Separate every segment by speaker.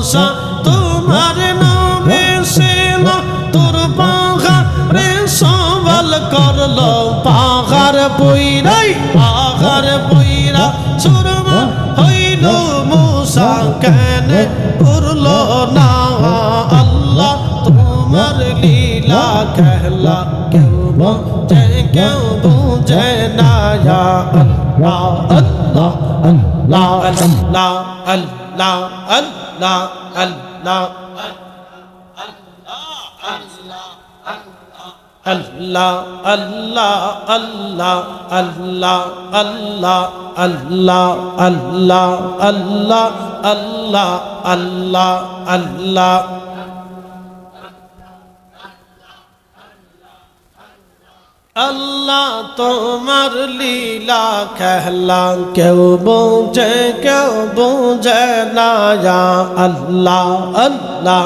Speaker 1: মূসা তোমার নবী ছিল তোর পাহাড়ে সওয়াল করলো পাহাড় পুইরা সুরমা হইল মূসা কেন পুরলো না আল্লাহ তোমার লীলা খেলা কেউ বুঝে না ইয়া আল্লাহ আল্লাহ আল্লাহ আল্লাহ আল্লাহ আল্লাহ আল্লাহ আল্লাহ আল্লাহ আল্লাহ আল্লাহ আল্লাহ আল্লাহ আল্লাহ আল্লাহ আল্লাহ আল্লাহ আল্লাহ তোমার লীলা খেলা কেউ বুঝে না ইয়া আল্লাহ আল্লাহ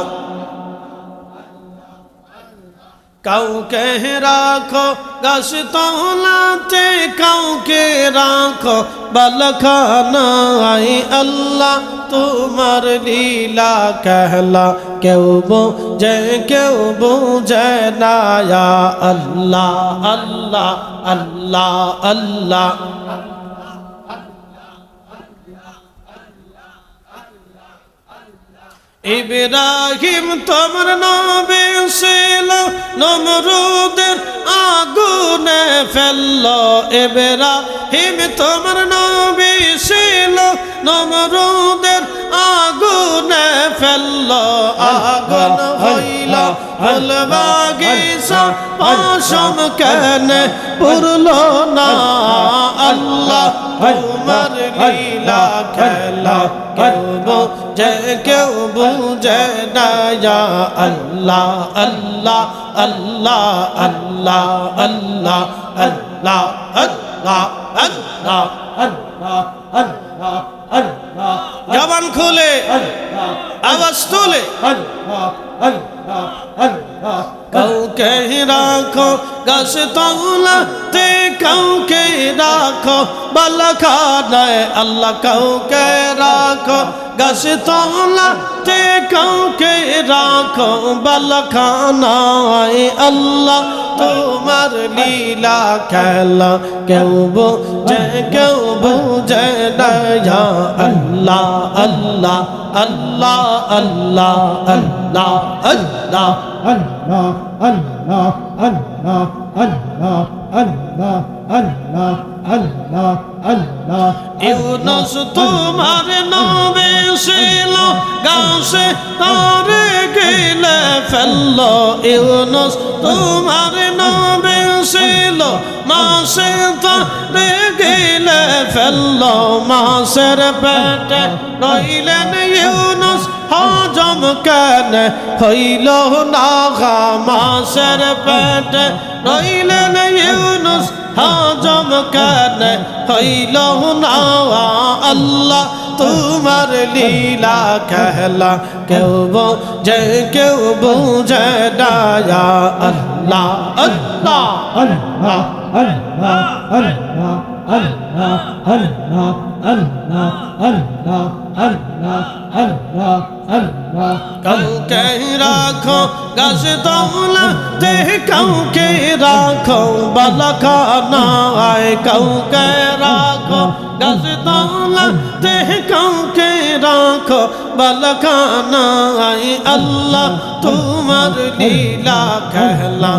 Speaker 1: কাউকে রাখো গাছ তলাতে কাউকে রাখো বালখানায় আল্লাহ তোমার লীলা খেলা কেউ বুঝে না ইয়া আল্লাহ আল্লাহ আল্লাহ আল্লাহ ইব্রাহিম তোমার নবী ছিল নমরুদের আগুনে ফেললো ইব্রাহিম তোমার নবী ছিল নমরুদের আগুনে ফেললো আগুন হইল ফুল বাগিচা পশম কেন পুরলো না আল্লাহ তোমার লীলা খেলা কেউ বুঝে না ইয়া আল্লাহ আল্লাহ আল্লাহ আল্লাহ আল্লাহ আল্লাহ আল্লাহ আল্লাহ আল্লাহ আল্লাহ আল্লাহ জবান খুলে আওয়াজ তুলে কাউকে রাখো গাছ তলাতে কাউকে রাখো বালখানায় আল্লাহ কাউকে রাখো গাছ তলাতে কাউকে রাখো বালখানায় আল্লাহ তোমার লীলা খেলা কেউ বুঝে না ইয়া আল্লাহ আল্লাহ আল্লাহ আল্লাহ আল্লাহ আল্লাহ আল্লাহ আল্লাহ আল্লাহ আল্লাহ আল্লাহ আল্লাহ আল্লাহ আল্লাহ ইউনুস তোমার নবী ছিল গাছে তারে গিলে ফেললো ইউনুস তোমার নবী ছিল মাছে তারে গিলে ফেললো মাছের পেটে রইলেন ইউনুস হজম কেন হইল না মাছের পেটে রইলেন ইউনুস হজম কেন হইল না আল্লাহ তোমার লীলা খেলা কেউ বুঝে না ইয়া আল্লাহ আল্লাহ আল্লাহ আল্লাহ আল্লাহ আল্লাহ আল্লাহ আল্লাহ আল্লাহ আল্লাহ আল্লাহ আল্লাহ কাউকে রাখো গাছ তলাতে কাউকে রাখো বালখানায় কাউকে রাখো গাছ তলাতে কাউকে রাখো বালখানায় আল্লাহ তোমার লীলা খেলা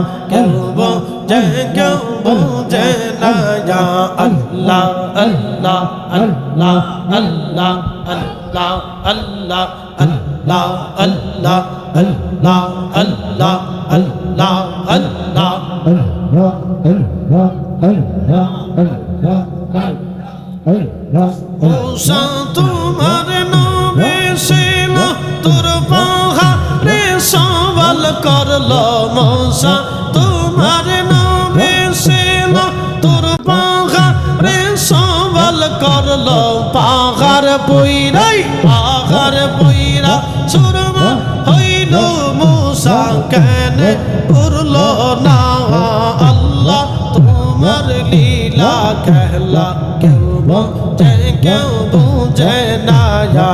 Speaker 1: কেউ বুঝে না ইয়া আল্লাহ আল্লাহ আল্লাহ আল্লাহ আল্লাহ আল্লাহ আল্লাহ আল্লাহ আল্লাহ আল্লাহ আল্লাহ আল্লাহ মূসা তোমার নবী ছিল তোর পাহাড়ে সওয়াল করলো মূসা তোমার নবী ছিল তোর পাহাড়ে সওয়াল করলো পাহাড় পুইরা সুরমা হইল মূসা কেন পুরলো না আল্লাহ তোমার লীলা খেলা কেউ বুঝে না ইয়া